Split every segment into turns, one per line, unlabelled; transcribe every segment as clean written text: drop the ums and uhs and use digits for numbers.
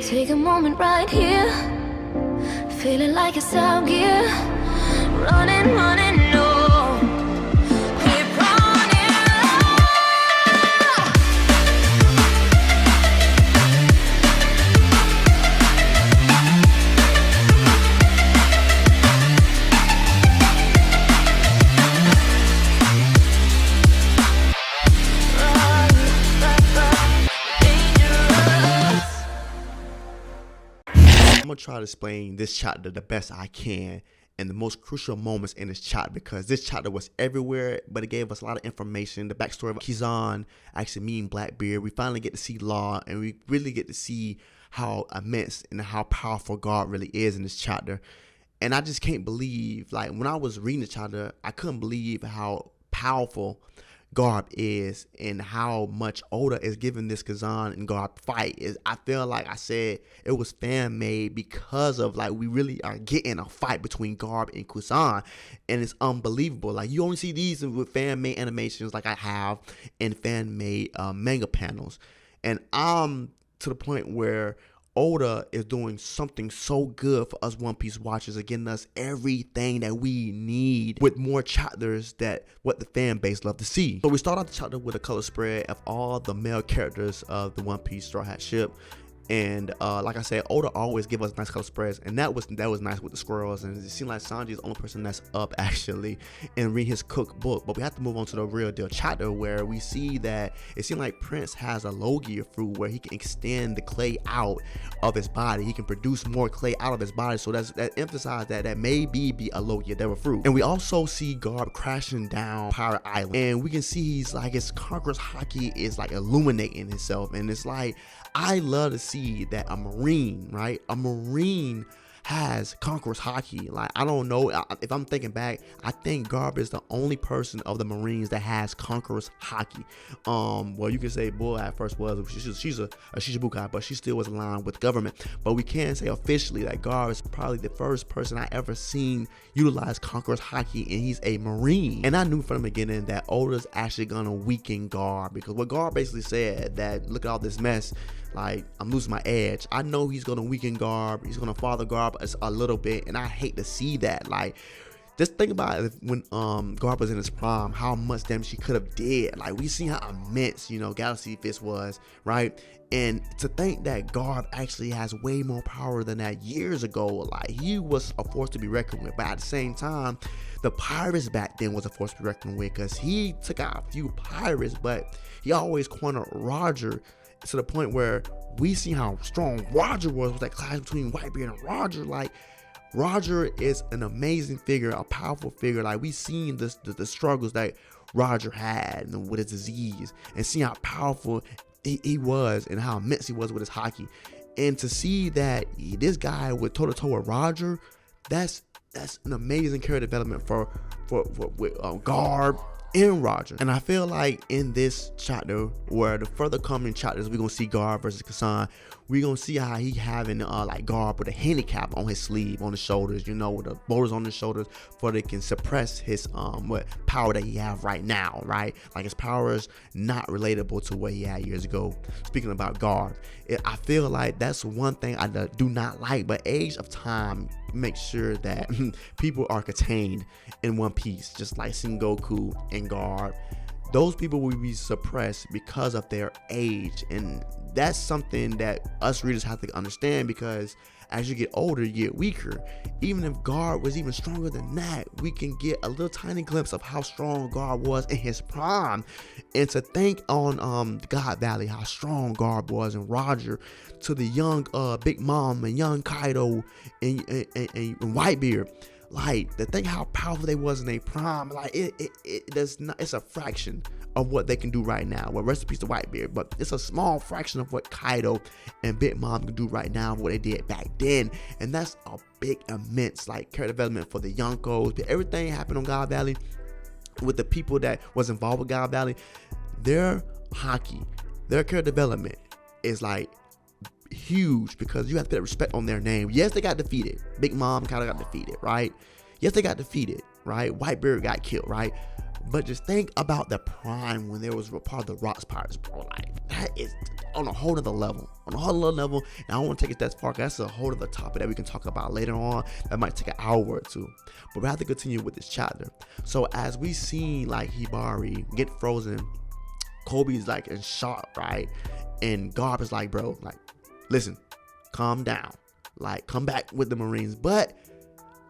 Take a moment right here, feeling like it's out gear. Running, running, no. Keep running.
I'm gonna try to explain this chapter the best I can and the most crucial moments in this chapter, because this chapter was everywhere, but it gave us a lot of information. The backstory of Kuzan actually meeting Blackbeard. We finally get to see Law, and we really get to see how immense and how powerful God really is in this chapter. And I just can't believe, like, when I was reading the chapter, I couldn't believe how powerful GARP is and how much Oda is giving this Kuzan and GARP fight. I feel like I said it was fan made because of, like, we really are getting a fight between GARP and Kuzan, and it's unbelievable. Like, you only see these with fan made animations like I have in fan made manga panels, and I'm to the point where Oda is doing something so good for us One Piece watchers, getting us everything that we need with more chapters that what the fan base love to see. So we start out the chapter with a color spread of all the male characters of the One Piece Straw Hat ship. And like I said, Oda always give us nice color spreads, and that was nice with the squirrels. And it seemed like Sanji is the only person that's up actually and read his cookbook. But we have to move on to the real deal chapter, where we see that it seemed like Prince has a Logia fruit where he can extend the clay out of his body. He can produce more clay out of his body. So that emphasized that maybe be a Logia Devil fruit. And we also see GARP crashing down Pirate Island, and we can see he's like, his conqueror's haki is like illuminating himself, and it's like, I love to see that a Marine, right? A Marine has Conqueror's haki. Like, I don't know, if I'm thinking back, I think GARP is the only person of the Marines that has Conqueror's haki. Well, you can say Bull at first was, she's a Shichibukai, but she still was aligned with government. But we can say officially that GARP is probably the first person I ever seen utilize Conqueror's haki, and he's a Marine. And I knew from the beginning that Oda's actually gonna weaken GARP, because what GARP basically said, that look at all this mess, like, I'm losing my edge. I know he's gonna weaken GARP, he's gonna father GARP a little bit, and I hate to see that. Like, just think about it, when GARP was in his prime, how much damage he could have did. Like, we seen how immense, you know, Galaxy Fist was, right? And to think that GARP actually has way more power than that years ago, like, he was a force to be reckoned with. But at the same time, the pirates back then was a force to be reckoned with, because he took out a few pirates, but he always cornered Roger, to the point where we see how strong Roger was with that clash between Whitebeard and Roger. Like, Roger is an amazing figure, a powerful figure. Like, we seen the struggles that Roger had with his disease, and seeing how powerful he was and how immense he was with his haki. And to see that this guy with toe-to-toe with Roger, that's an amazing character development for GARP and Roger. And I feel like in this chapter, where the further coming chapters, we're gonna see GARP versus Kuzan, we're gonna see how he having like GARP with a handicap on his sleeve, on his shoulders, you know, with the boulders on his shoulders, for they can suppress his what power that he have right now, right? Like, his power is not relatable to what he had years ago. Speaking about GARP, I feel like that's one thing I do not like, but Age of Time makes sure that people are contained in One Piece, just like Sengoku and GARP. Those people will be suppressed because of their age, and that's something that us readers have to understand, because as you get older, you get weaker. Even if GARP was even stronger than that, we can get a little tiny glimpse of how strong GARP was in his prime. And to think on God Valley, how strong GARP was, and Roger, to the young Big Mom and young Kaido and Whitebeard. Like, to think how powerful they was in their prime, like, it's a fraction of what they can do right now. Well, rest in peace to Whitebeard, but it's a small fraction of what Kaido and Big Mom can do right now, what they did back then. And that's a big, immense, like, character development for the Yonkos. Everything happened on God Valley with the people that was involved with God Valley. Their haki, their character development is like huge, because you have to put respect on their name. Yes, they got defeated. Big Mom kind of got defeated, right? Yes, they got defeated, right? Whitebeard got killed, right? But just think about the prime when there was part of the Rocks Pirates, bro. Like, that is on a whole other level. On a whole other level. And I don't want to take it that far, because that's a whole other topic that we can talk about later on. That might take an hour or two. But we have to continue with this chapter. So as we see like Hibari get frozen, Kobe's like in shock, right? And Garp is like, bro, like, listen, calm down. Like, come back with the Marines. But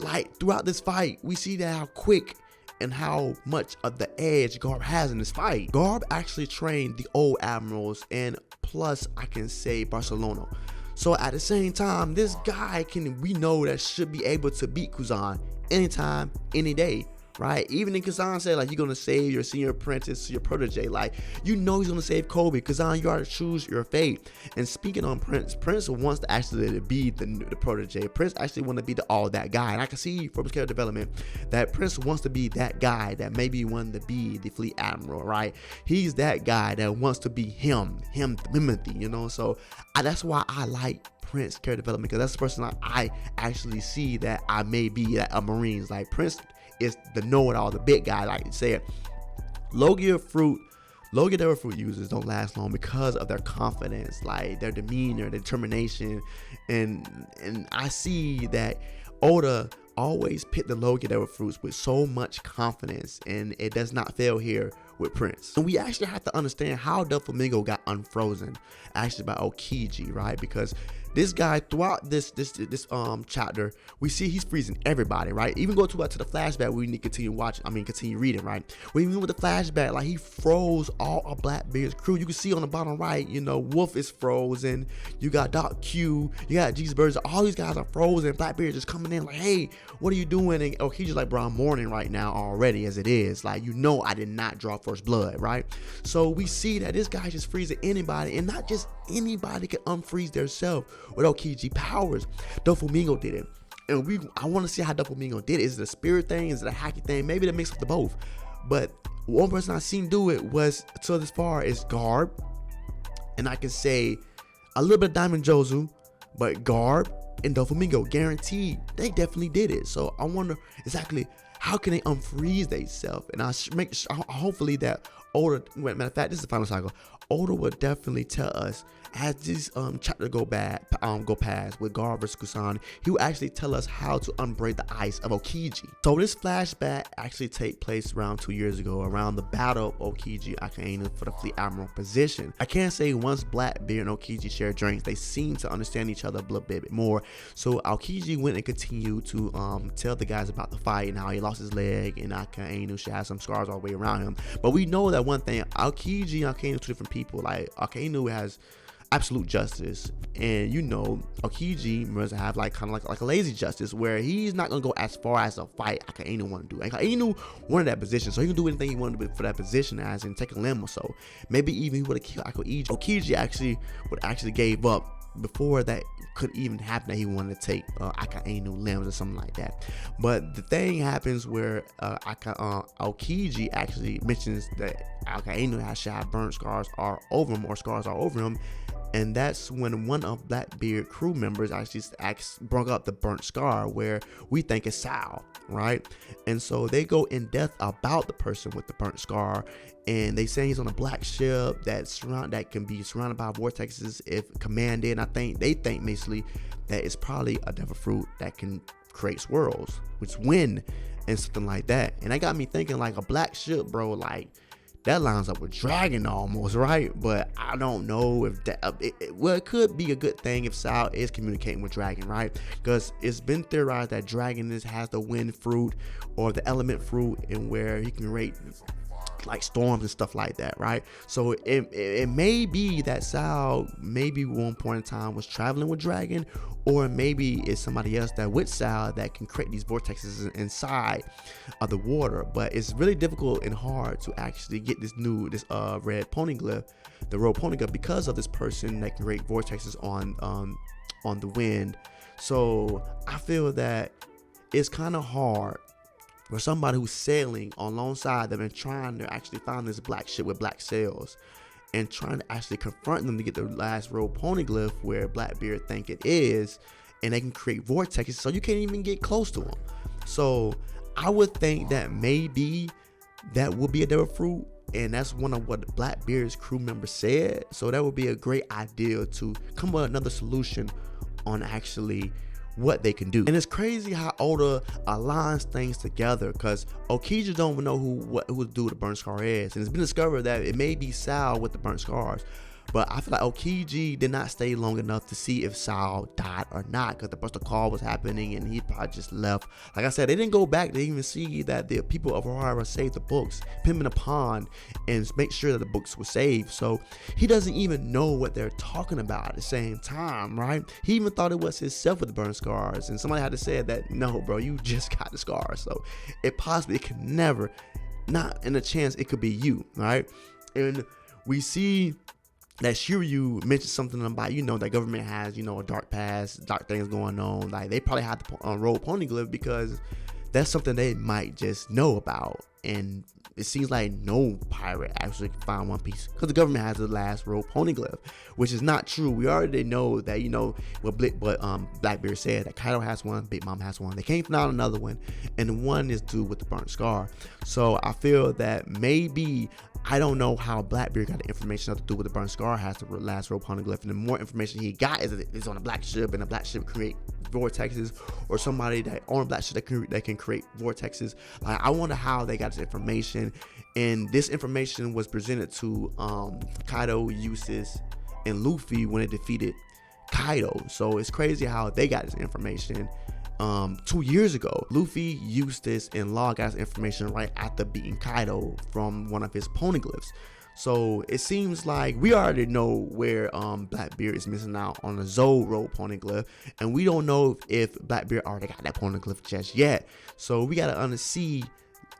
like throughout this fight, we see that how quick and how much of the edge Garp has in this fight. Garp actually trained the old admirals, and plus I can say Barcelona. So at the same time, this guy we know that should be able to beat Kuzan anytime, any day, right? Even if Kuzan said like, you're gonna save your senior apprentice, your protege, like, you know he's gonna save Kobe. Kuzan, you gotta choose your fate. And speaking on Prince wants to actually be the protege. Prince actually want to be the all that guy, and I can see from his character development that Prince wants to be that guy that maybe wanted to be the fleet admiral, right? He's that guy that wants to be him Timothy, you know. So that's why I like Prince character development, because that's the person I actually see that I may be a Marines. Like, Prince is the know-it-all, the big guy, like you said. Low-gear fruit users don't last long because of their confidence, like their demeanor, their determination, and I see that Oda always pick the low-gear fruits with so much confidence, and it does not fail here with Prince. And we actually have to understand how Doflamingo got unfrozen actually by Aokiji, right? Because this guy throughout this chapter, we see he's freezing everybody, right? Even go to the flashback, we need to continue reading, right? Well, even with the flashback, like, he froze all of Blackbeard's crew. You can see on the bottom right, you know, Wolf is frozen. You got Doc Q, you got Jesus Birds. All these guys are frozen. Blackbeard just coming in like, hey, what are you doing? And Aokiji's like, bro, I'm mourning right now already as it is. Like, you know, I did not draw first blood, right? So we see that this guy just freezing anybody, and not just anybody can unfreeze themselves with Aokiji powers. Doflamingo did it, and I want to see how Doflamingo did it. Is it a spirit thing? Is it a hacky thing? Maybe the mix of the both. But one person I seen do it was, so this far, is Garp, and I can say a little bit of Diamond Jozu, but Garp and Doflamingo, guaranteed, they definitely did it. So I wonder exactly how can they unfreeze themselves, and hopefully that Oda, matter of fact, this is the final cycle, Oda will definitely tell us as this chapter go past with Garp vs Kuzan. He will actually tell us how to unbraid the ice of Aokiji. So this flashback actually take place around 2 years ago, around the battle of Aokiji Akainu for the fleet admiral position. I can't say once Blackbeard and Aokiji shared drinks, they seemed to understand each other a little bit more. So Aokiji went and continued to tell the guys about the fight and how he lost his leg, and Akainu should have some scars all the way around him. But we know that one thing, Aokiji and Akainu are two different people. Like, Akainu has absolute justice, and you know Aokiji must have like kind of like a lazy justice, where he's not gonna go as far as a fight Akainu want to do. Akainu wanted that position, so he can do anything he wanted to do for that position, as in take a limb or so. Maybe even he would have killed Aokiji. Aokiji actually gave up before that could even happen, that he wanted to take Akainu limbs or something like that. But the thing happens where Aokiji actually mentions that Akainu has had burnt scars are over him, or scars are over him, and that's when one of Blackbeard crew members actually brought up the burnt scar, where we think it's Sal, right? And so they go in depth about the person with the burnt scar, and they say he's on a black ship that can be surrounded by vortexes if commanded. And they think basically that it's probably a devil fruit that can create swirls, which wind and something like that. And that got me thinking, like, a black ship, bro, like that lines up with Dragon almost, right? But I don't know if that, it could be a good thing if Sal is communicating with Dragon, right? Because it's been theorized that Dragon has the wind fruit or the element fruit, and where he can rate like storms and stuff like that, right? So it may be that Sal maybe one point in time was traveling with Dragon, or maybe it's somebody else that with Sal that can create these vortexes inside of the water. But it's really difficult and hard to actually get this red poneglyph, the road poneglyph, because of this person that can create vortexes on the wind. So I feel that it's kind of hard for somebody who's sailing alongside them and trying to actually find this black ship with black sails, and trying to actually confront them to get the last road poneglyph where Blackbeard think it is, and they can create vortexes so you can't even get close to them. So I would think that maybe that would be a devil fruit, and that's one of what Blackbeard's crew members said. So that would be a great idea to come up with another solution on actually what they can do. And it's crazy how Oda aligns things together, because Okiji don't even know who to do with the burnt scar is, and it's been discovered that it may be Sal with the burnt scars. But I feel like Okiji did not stay long enough to see if Sal died or not, because the call was happening and he probably just left. Like I said, they didn't go back to even see that the people of Ohara saved the books, put him in a pond and make sure that the books were saved. So he doesn't even know what they're talking about at the same time, right? He even thought it was himself with the burn scars, and somebody had to say that, no bro, you just got the scars. So it could never, not in a chance it could be you, right? And we see that Shiryu mentioned something about, that government has, a dark past, dark things going on. Like, they probably have to roll poneglyph because that's something they might just know about. And it seems like no pirate actually can find One Piece because the government has the last roll poneglyph, which is not true. We already know that, what Blackbeard said, that Kaido has one, Big Mom has one. They can't find another one, and the one is due with the burnt scar. So I feel that maybe, I don't know how Blackbeard got the information of to do with the burnt scar has the last roll poneglyph, and the more information he got is on a black ship, and a black ship create vortexes, or somebody that on a black ship that can create vortexes. Like, I wonder how they got this information, and this information was presented to Kaido, Usis, and Luffy when they defeated Kaido. So it's crazy how they got this information 2 years ago. Luffy, Eustace, and Law got this information right after beating Kaido from one of his poneglyphs. So it seems like we already know where Blackbeard is missing out on the Zoro poneglyph, and we don't know if Blackbeard already got that poneglyph just yet. So we gotta see,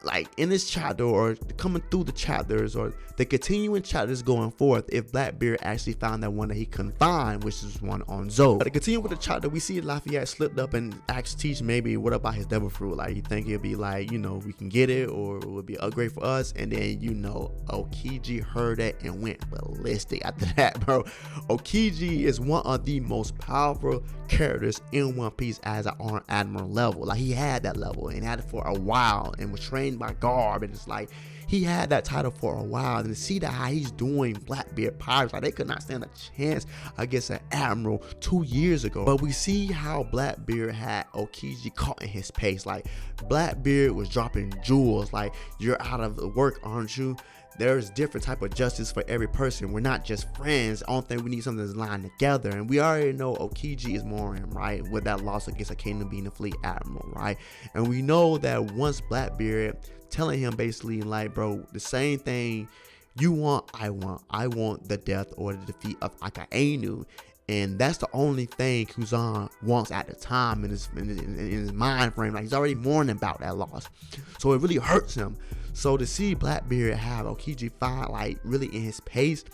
like, in this chapter, or coming through the chapters, or the continuing chapters going forth, if Blackbeard actually found that one that he couldn't find, which is one on Zoe. But to continue with the chapter, we see Lafayette slipped up and asked Teach maybe what about his devil fruit. Like, you think it'll be like, we can get it, or it would be an upgrade for us. And then Okiji heard that and went ballistic after that, bro. Okiji is one of the most powerful characters in One Piece as an Armed Admiral level. Like, he had that level and had it for a while and was trained by Garb, and it's like he had that title for a while. And to see that how he's doing Blackbeard pirates, like, they could not stand a chance against an admiral 2 years ago. But we see how Blackbeard had Okiji caught in his pace. Like, Blackbeard was dropping jewels like, you're out of work, aren't you? There's different type of justice for every person. We're not just friends. I don't think we need something that's lined together. And we already know Okiji is Morin, right? With that loss against Akainu being the fleet admiral, right? And we know that once Blackbeard telling him basically, like, bro, the same thing you want, I want the death or the defeat of Akainu. And that's the only thing Kuzan wants at the time in his mind frame. Like, he's already mourning about that loss. So it really hurts him. So to see Blackbeard have Okiji find, like, really in his pace,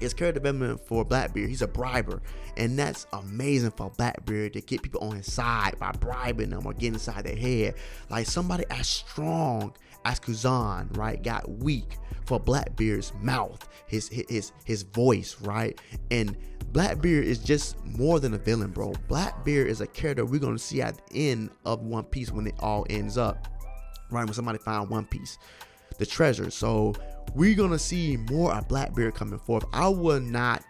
it's character development for Blackbeard. He's a briber, and that's amazing for Blackbeard to get people on his side by bribing them or getting inside their head. Like, somebody as strong as Kuzan, right, got weak for Blackbeard's mouth, his voice, right? And Blackbeard is just more than a villain, bro. Blackbeard is a character we're gonna see at the end of One Piece when it all ends up, right? When somebody found One Piece, the treasure. So we're gonna see more of Blackbeard coming forth. I would not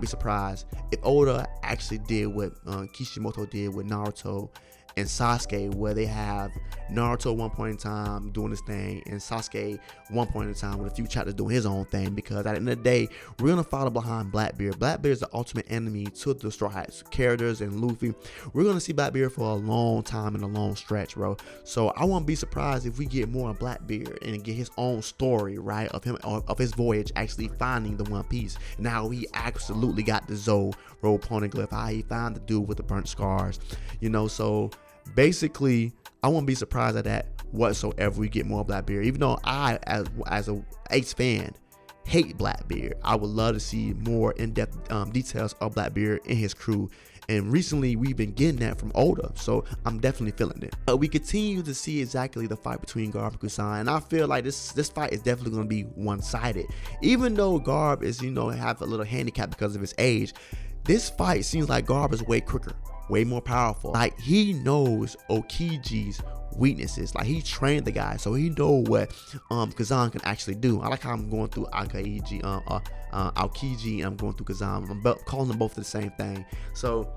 be surprised if Oda actually did what Kishimoto did with Naruto and Sasuke, where they have Naruto one point in time doing his thing, and Sasuke one point in time with a few chapters doing his own thing. Because at the end of the day, we're gonna follow behind Blackbeard. Blackbeard is the ultimate enemy to the Straw Hats characters and Luffy. We're gonna see Blackbeard for a long time and a long stretch, bro. So I won't be surprised if we get more of Blackbeard and get his own story, right, of him, of his voyage actually finding the One Piece, and how he absolutely got the Zoro poneglyph, how he found the dude with the burnt scars, So basically, I won't be surprised at that whatsoever. We get more Blackbeard, even though I, as a Ace fan, hate Blackbeard. I would love to see more in-depth details of Blackbeard and his crew. And recently, we've been getting that from Oda, so I'm definitely feeling it. But we continue to see exactly the fight between Garb and Kuzan, and I feel like this fight is definitely going to be one-sided. Even though Garb is, have a little handicap because of his age, this fight seems like Garb is way quicker, way more powerful. Like, he knows Okiji's weaknesses. Like, he trained the guy, so he know what Kuzan can actually do. I like how I'm going through Aokiji, and I'm going through Kuzan. I'm calling them both the same thing. So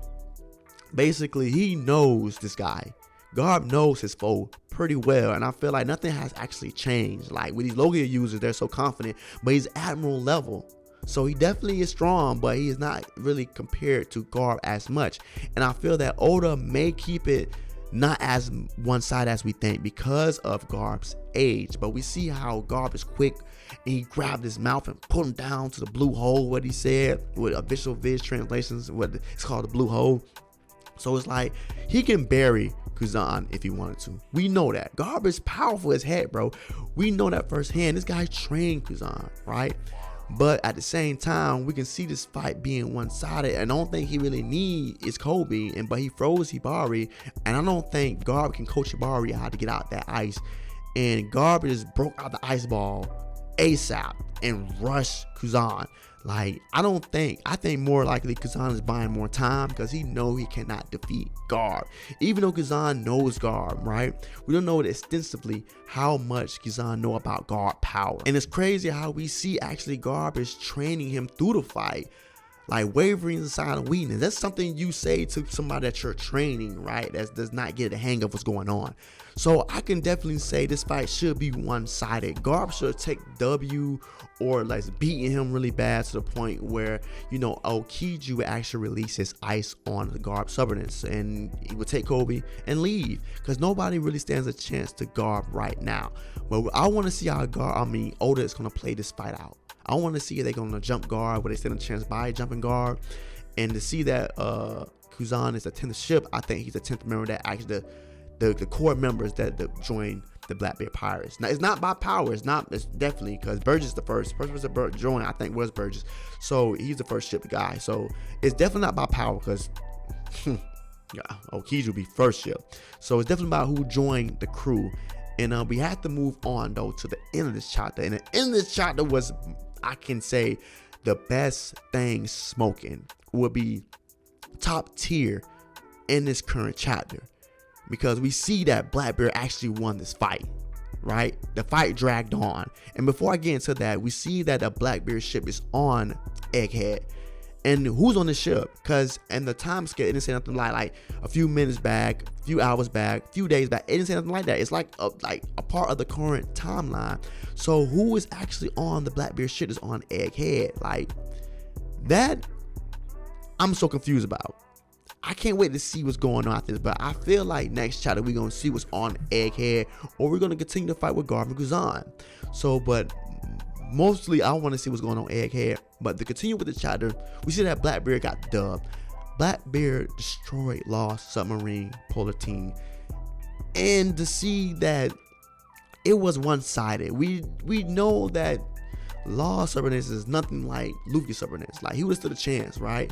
basically, he knows this guy. Garp knows his foe pretty well, and I feel like nothing has actually changed. Like, with these Logia users, they're so confident, but he's Admiral level. So he definitely is strong, but he is not really compared to Garp as much. And I feel that Oda may keep it not as one-sided as we think because of Garp's age. But we see how Garp is quick, and he grabbed his mouth and put him down to the blue hole, what he said, with official Viz translations, what it's called, the blue hole. So it's like, he can bury Kuzan if he wanted to. We know that. Garp is powerful as heck, bro. We know that firsthand. This guy trained Kuzan, right? But at the same time, we can see this fight being one-sided. And I don't think he really need is Kobe, but he froze Hibari. And I don't think Garp can coach Hibari how to get out that ice. And Garp just broke out the ice ball ASAP and rushed Kuzan. Like, I think more likely Kuzan is buying more time because he know he cannot defeat Garp. Even though Kuzan knows Garp, right? We don't know extensively how much Kuzan know about Garp power. And it's crazy how we see actually Garp is training him through the fight. Like, wavering inside of weakness. That's something you say to somebody that you're training, right? That does not get a hang of what's going on. So I can definitely say this fight should be one-sided. Garp should take W, or like beating him really bad to the point where, you know, Aokiji would actually release his ice on the Garp stubbornness, and he would take Kobe and leave, because nobody really stands a chance to Garp right now. But I want to see how Oda is going to play this fight out. I want to see if they're going to jump Garp, where they stand a chance by jumping Garp, and to see that Kuzan is the 10th ship. I think he's the 10th member that actually the core members that join the Blackbeard Pirates. Now, it's not by power. It's definitely because Burgess is the first person to join. I think was Burgess, so he's the first ship guy. So it's definitely not by power because Aokiji will be first ship. So it's definitely about who joined the crew. And we have to move on though to the end of this chapter. And the end of this chapter was, I can say, the best thing smoking, would be top tier in this current chapter, because we see that Blackbeard actually won this fight, right? The fight dragged on, and before I get into that, we see that the Blackbeard ship is on Egghead. And who's on the ship? Because in the time scale, it didn't say nothing like a few minutes back, a few hours back, a few days back. It didn't say nothing like that. It's like a part of the current timeline. So who is actually on the Blackbeard ship is on Egghead? Like, that, I'm so confused about. I can't wait to see what's going on after this, but I feel like next chapter we're going to see what's on Egghead, or we're going to continue to fight with Garp and Kuzan. So, but mostly I want to see what's going on Egghead. But to continue with the chapter, we see that Blackbeard got dubbed. Blackbeard destroyed Lost Submarine Polar Team. And to see that it was one-sided. We know that Lost Stubbornness is nothing like Luffy's stubbornness. Like, he would have stood a chance, right?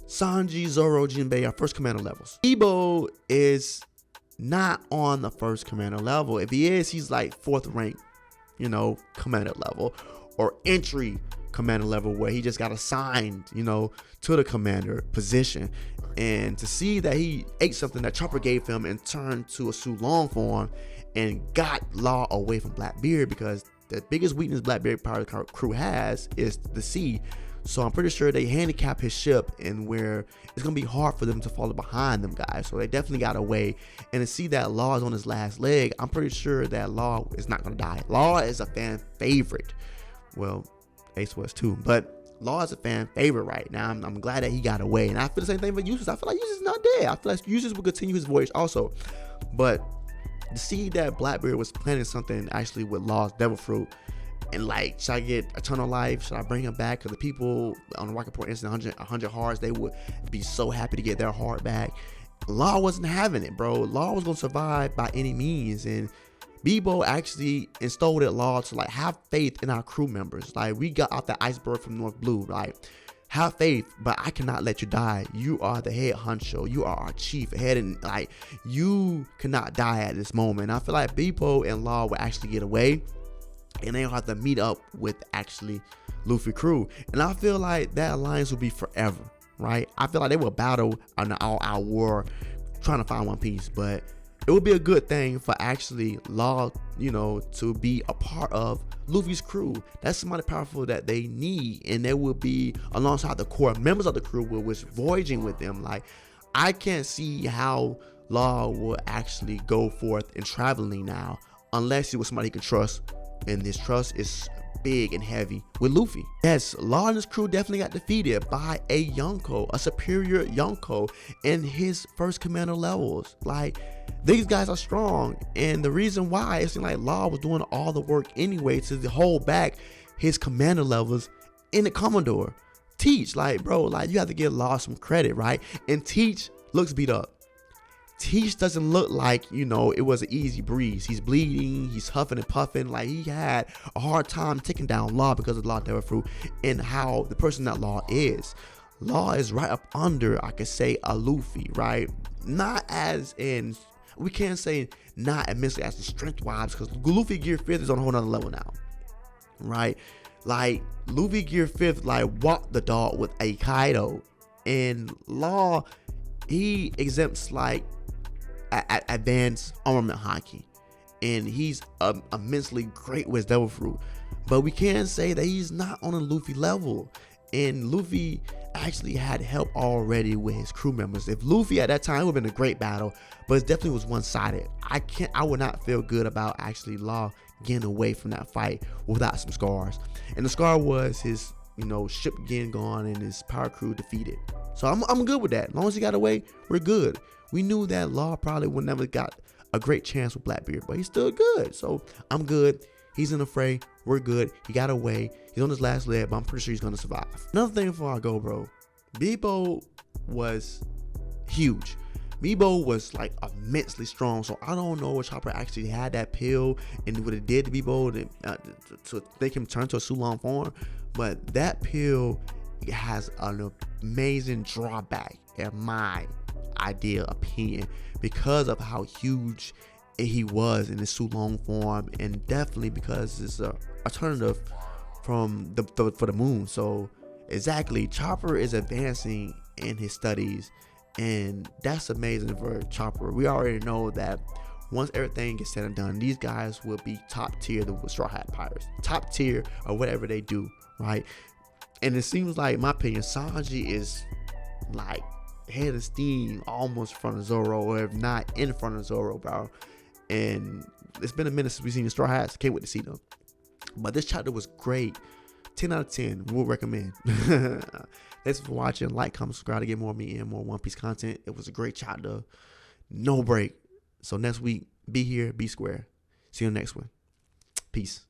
Sanji, Zoro, Jinbei are first commander levels. Ebo is not on the first commander level. If he is, he's like 4th rank, you know, commander level, or entry commander level, where he just got assigned, you know, to the commander position. And to see that he ate something that Chopper gave him and turned to a Su Long form and got Law away from Blackbeard, because the biggest weakness Blackbeard pirate crew has is the sea. So I'm pretty sure they handicap his ship, and where it's gonna be hard for them to follow behind them guys. So they definitely got away. And to see that Law is on his last leg, I'm pretty sure that Law is not gonna die. Law is a fan favorite. Well, Ace was too, but Law is a fan favorite right now. I'm glad that he got away. And I feel the same thing for Usus. I feel like Usus is not dead. I feel like Usus will continue his voyage also. But to see that Blackbeard was planning something actually with Law's Devil Fruit, and like, should I get Eternal Life? Should I bring him back? Because the people on the Rocket Port Instant 100 hearts, they would be so happy to get their heart back. Law wasn't having it, bro. Law was going to survive by any means. And Bebo actually installed that Law to like have faith in our crew members. Like, we got out that iceberg from North Blue. Like, have faith, but I cannot let you die. You are the head honcho. You are our chief head, and like, you cannot die at this moment. And I feel like Bebo and Law will actually get away, and they'll have to meet up with actually Luffy crew. And I feel like that alliance will be forever, right? I feel like they will battle on the all-out war trying to find One Piece, but it would be a good thing for actually Law, you know, to be a part of Luffy's crew. That's somebody powerful that they need, and they will be alongside the core members of the crew who was voyaging with them. Like, I can't see how Law will actually go forth and traveling now unless it was somebody he can trust, and this trust is big and heavy with Luffy. Yes, Law and his crew definitely got defeated by a Yonko, a superior Yonko in his first commander levels. Like, these guys are strong, and the reason why it seemed like Law was doing all the work anyway to hold back his commander levels in the Commodore. Teach, like, bro, like, you have to give Law some credit, right? And Teach looks beat up. Teach doesn't look like, you know, it was an easy breeze. He's bleeding, he's huffing and puffing. Like, he had a hard time taking down Law because of Law Devil Fruit and how the person that Law is. Law is right up under, I could say, a Luffy, right? Not as in, we can't say not immensely as the strength wise, because Luffy Gear 5th is on a whole nother level now, right? Like, Luffy Gear 5th, like, walked the dog with a Kaido, and Law, he exempts, like, advanced armament haki, and he's immensely great with Devil Fruit, but we can't say that he's not on a Luffy level. And Luffy actually had help already with his crew members. If Luffy at that time, it would have been a great battle, but it definitely was one-sided. I would not feel good about actually Law getting away from that fight without some scars. And the scar was his, you know, ship getting gone and his power crew defeated. So I'm good with that. As long as he got away, we're good. We knew that Law probably would never got a great chance with Blackbeard, but he's still good. So I'm good. He's in the fray. We're good. He got away. He's on his last leg, but I'm pretty sure he's gonna survive. Another thing before I go, bro. Bebo was huge. Bebo was like immensely strong. So I don't know if Chopper actually had that pill and what it did to Bebo to make him turn to a Sulong form. But that pill has an amazing drawback in my opinion, because of how huge he was in his Sulong form, and definitely because it's an alternative from for the moon. So exactly, Chopper is advancing in his studies, and that's amazing for Chopper. We already know that once everything gets said and done, these guys will be top tier, the Straw Hat Pirates, top tier or whatever they do, right? And it seems like, in my opinion, Sanji is like head of steam almost in front of Zoro, or if not in front of Zoro, bro. And it's been a minute since we've seen the Straw Hats. Can't wait to see them. But this chapter was great. 10 out of 10. We'll recommend. Thanks for watching. Like, comment, subscribe to get more of me and more One Piece content. It was a great chapter. No break. So next week, be here, be square. See you next one. Peace.